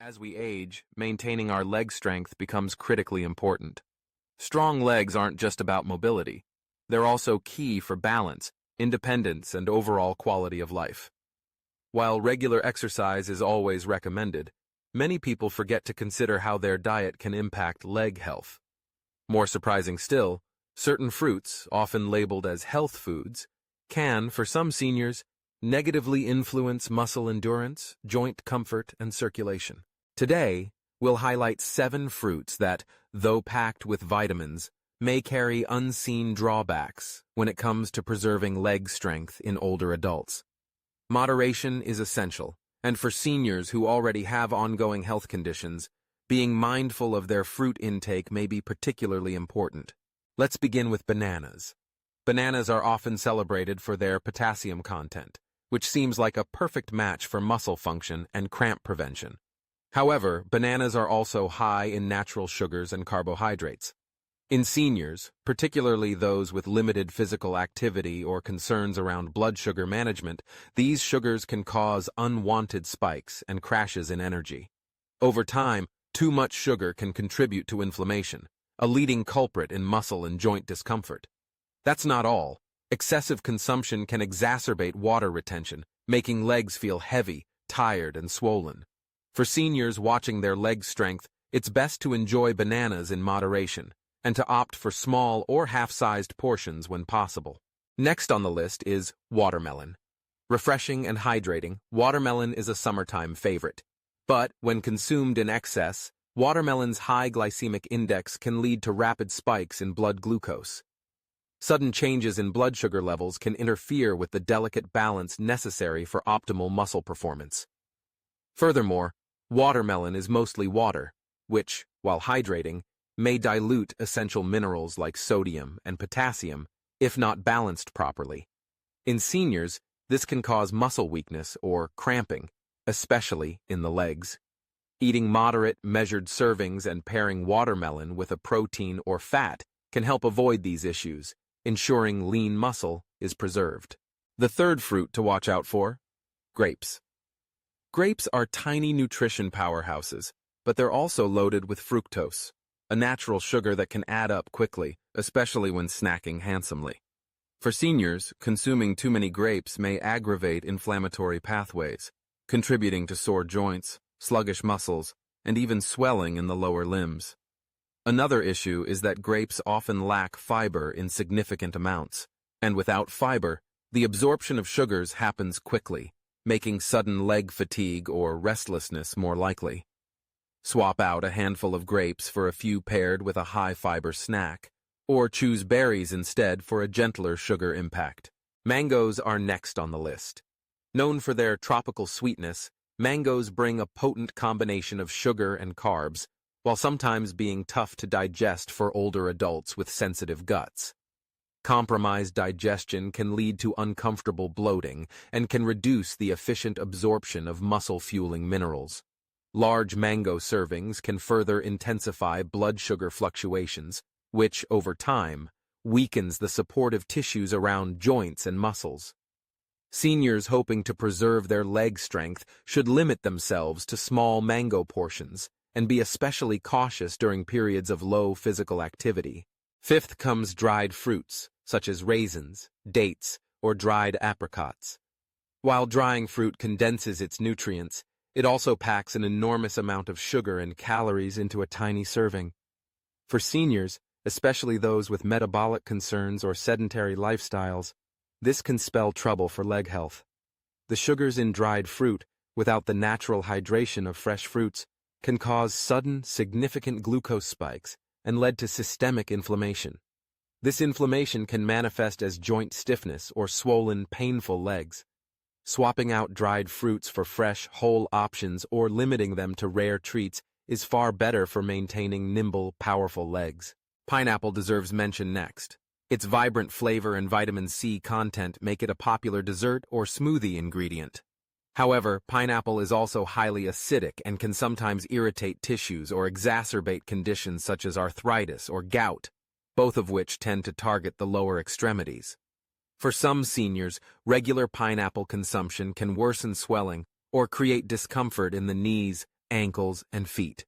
As we age, maintaining our leg strength becomes critically important. Strong legs aren't just about mobility. They're also key for balance, independence, and overall quality of life. While regular exercise is always recommended, many people forget to consider how their diet can impact leg health. More surprising still, certain fruits, often labeled as health foods, can, for some seniors, negatively influence muscle endurance, joint comfort, and circulation. Today, we'll highlight 7 fruits that, though packed with vitamins, may carry unseen drawbacks when it comes to preserving leg strength in older adults. Moderation is essential, and for seniors who already have ongoing health conditions, being mindful of their fruit intake may be particularly important. Let's begin with bananas. Bananas are often celebrated for their potassium content, which seems like a perfect match for muscle function and cramp prevention. However, bananas are also high in natural sugars and carbohydrates. In seniors, particularly those with limited physical activity or concerns around blood sugar management, these sugars can cause unwanted spikes and crashes in energy. Over time, too much sugar can contribute to inflammation, a leading culprit in muscle and joint discomfort. That's not all. Excessive consumption can exacerbate water retention, making legs feel heavy, tired, and swollen. For seniors watching their leg strength, it's best to enjoy bananas in moderation, and to opt for small or half-sized portions when possible. Next on the list is watermelon. Refreshing and hydrating, watermelon is a summertime favorite. But when consumed in excess, watermelon's high glycemic index can lead to rapid spikes in blood glucose. Sudden changes in blood sugar levels can interfere with the delicate balance necessary for optimal muscle performance. Furthermore, watermelon is mostly water, which, while hydrating, may dilute essential minerals like sodium and potassium if not balanced properly. In seniors, this can cause muscle weakness or cramping, especially in the legs. Eating moderate, measured servings and pairing watermelon with a protein or fat can help avoid these issues, ensuring lean muscle is preserved. The third fruit to watch out for: grapes. Grapes are tiny nutrition powerhouses, but they're also loaded with fructose, a natural sugar that can add up quickly, especially when snacking handsomely. For seniors, consuming too many grapes may aggravate inflammatory pathways, contributing to sore joints, sluggish muscles, and even swelling in the lower limbs. Another issue is that grapes often lack fiber in significant amounts, and without fiber, the absorption of sugars happens quickly, making sudden leg fatigue or restlessness more likely. Swap out a handful of grapes for a few paired with a high-fiber snack, or choose berries instead for a gentler sugar impact. Mangoes are next on the list. Known for their tropical sweetness, mangoes bring a potent combination of sugar and carbs, while sometimes being tough to digest for older adults with sensitive guts. Compromised digestion can lead to uncomfortable bloating and can reduce the efficient absorption of muscle-fueling minerals. Large mango servings can further intensify blood sugar fluctuations, which, over time, weakens the supportive tissues around joints and muscles. Seniors hoping to preserve their leg strength should limit themselves to small mango portions and be especially cautious during periods of low physical activity. Fifth comes dried fruits, such as raisins, dates, or dried apricots. While drying fruit condenses its nutrients, it also packs an enormous amount of sugar and calories into a tiny serving. For seniors, especially those with metabolic concerns or sedentary lifestyles, this can spell trouble for leg health. The sugars in dried fruit, without the natural hydration of fresh fruits, can cause sudden, significant glucose spikes and lead to systemic inflammation. This inflammation can manifest as joint stiffness or swollen, painful legs. Swapping out dried fruits for fresh, whole options or limiting them to rare treats is far better for maintaining nimble, powerful legs. Pineapple deserves mention next. Its vibrant flavor and vitamin C content make it a popular dessert or smoothie ingredient. However, pineapple is also highly acidic and can sometimes irritate tissues or exacerbate conditions such as arthritis or gout, both of which tend to target the lower extremities. For some seniors, regular pineapple consumption can worsen swelling or create discomfort in the knees, ankles, and feet.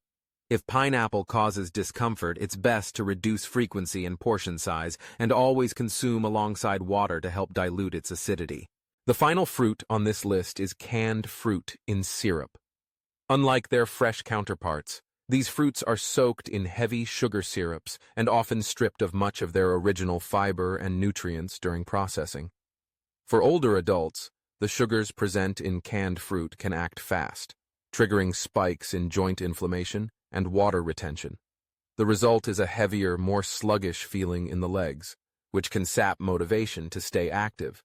If pineapple causes discomfort, it's best to reduce frequency and portion size and always consume alongside water to help dilute its acidity. The final fruit on this list is canned fruit in syrup. Unlike their fresh counterparts, these fruits are soaked in heavy sugar syrups and often stripped of much of their original fiber and nutrients during processing. For older adults, the sugars present in canned fruit can act fast, triggering spikes in joint inflammation and water retention. The result is a heavier, more sluggish feeling in the legs, which can sap motivation to stay active.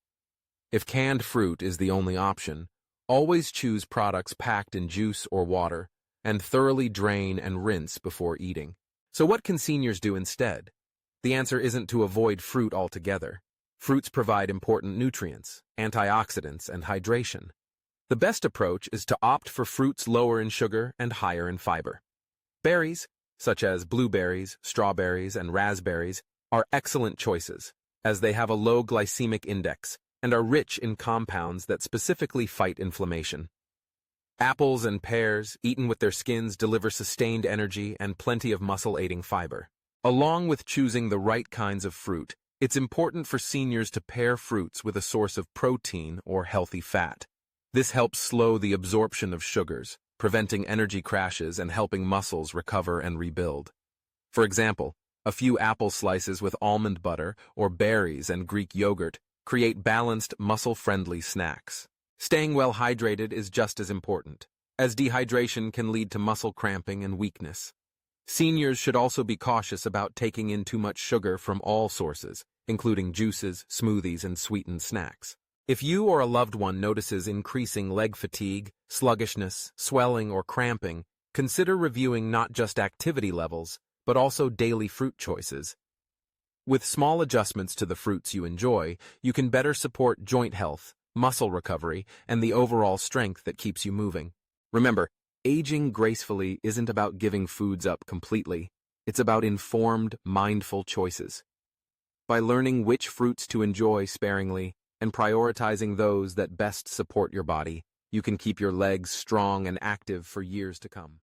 If canned fruit is the only option, always choose products packed in juice or water, and thoroughly drain and rinse before eating. So what can seniors do instead? The answer isn't to avoid fruit altogether. Fruits provide important nutrients, antioxidants, and hydration. The best approach is to opt for fruits lower in sugar and higher in fiber. Berries, such as blueberries, strawberries, and raspberries, are excellent choices, as they have a low glycemic index and are rich in compounds that specifically fight inflammation. Apples and pears, eaten with their skins, deliver sustained energy and plenty of muscle-aiding fiber. Along with choosing the right kinds of fruit, it's important for seniors to pair fruits with a source of protein or healthy fat. This helps slow the absorption of sugars, preventing energy crashes and helping muscles recover and rebuild. For example, a few apple slices with almond butter or berries and Greek yogurt create balanced, muscle-friendly snacks. Staying well hydrated is just as important, as dehydration can lead to muscle cramping and weakness. Seniors should also be cautious about taking in too much sugar from all sources, including juices, smoothies, and sweetened snacks. If you or a loved one notices increasing leg fatigue, sluggishness, swelling, or cramping, consider reviewing not just activity levels, but also daily fruit choices. With small adjustments to the fruits you enjoy, you can better support joint health, muscle recovery, and the overall strength that keeps you moving. Remember, aging gracefully isn't about giving foods up completely. It's about informed, mindful choices. By learning which fruits to enjoy sparingly and prioritizing those that best support your body, you can keep your legs strong and active for years to come.